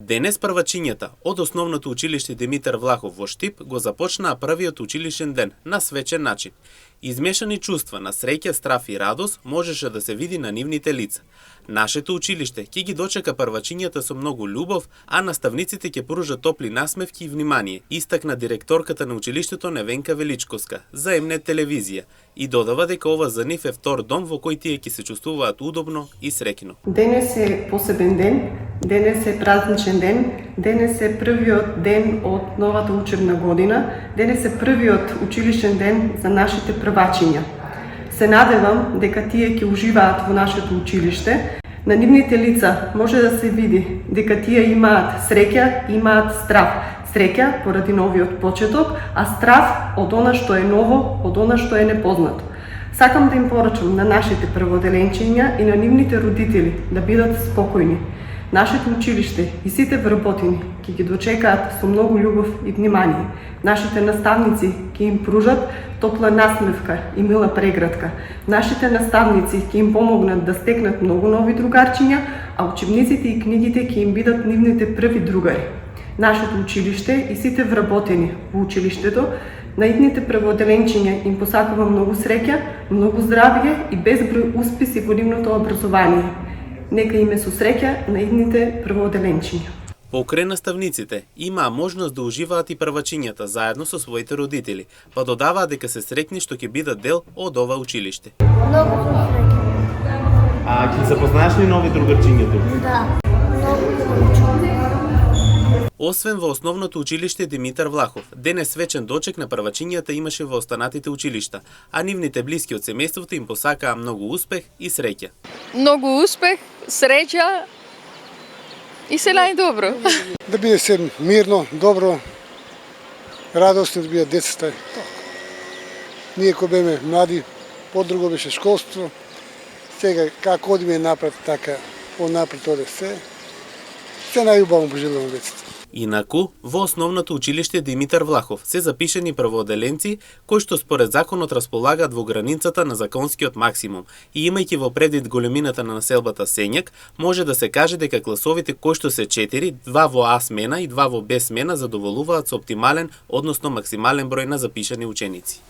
Денес првачињата од Основното училиште Димитар Влахов во Штип го започнаа првиот училишен ден на свечен начин. Измешани чувства на среќа, страф и радост можеше да се види на нивните лица. Нашето училиште ќе ги дочека првачињата со многу љубов, а наставниците ќе пружат топли насмевки и внимание, истакна директорката на училиштето Невенка Величковска за М-нет телевизија и додава дека ова за нив е втор дом во кој тие ќе се чувствуваат удобно и среќно. Денес е посебен ден, денес е празничен ден, денес е првиот ден од новата учебна година, денес е првиот училишен ден за нашите првачиња. Се надевам дека тие ќе уживаат во нашето училиште. На нивните лица може да се види дека тие имаат среќа, имаат страф. Среќа поради новиот почеток, а страф од она што е ново, од она што е непознато. Сакам да им порачам на нашите прводеленчиња и на нивните родители да бидат спокојни. Нашето училиште и сите вработени ќе ги дочекаат со многу љубов и внимание. Нашите наставници ќе им пружат топла насмевка и мила прегратка. Нашите наставници ќе им помогнат да стекнат многу нови другарчиња, а учебниците и книгите ќе им бидат нивните први другари. Нашето училиште и сите вработени во училиштето, на идните прводеленчиња им посакувам многу среќа, многу здравје и безброј успеси во нивното образование. Нека им е со среќа на идните прводеленчиња. Покрај наставниците, имаа можност да уживаат и првачињата заедно со своите родители, па додаваа дека се среќни што ќе бидат дел од ова училиште. Многу сум среќна. А ќе запознаеш ли нови другарчиња тук? Да, многу научам. Освен во Основното училиште Димитар Влахов, денес свечен дочек на првачињата имаше во останатите училишта, а нивните блиски од семејството им посакаа многу успех и среќа. Многу успех, среќа и се најдобро. Да биде се мирно, добро, радосно да бидат децата. Ние кои беме млади, подруго беше школство, сега како одиме напред, така понапред оде се. Се најубаво пожелувам децата. Инаку, во Основното училиште Димитар Влахов се запишани прводеленци кои што според законот располагаат во границата на законскиот максимум и имајќи во предвид големината на населбата Сењак, може да се каже дека класовите кои што се 4, 2 во А смена и 2 во Б смена задоволуваат со оптимален, односно максимален број на запишани ученици.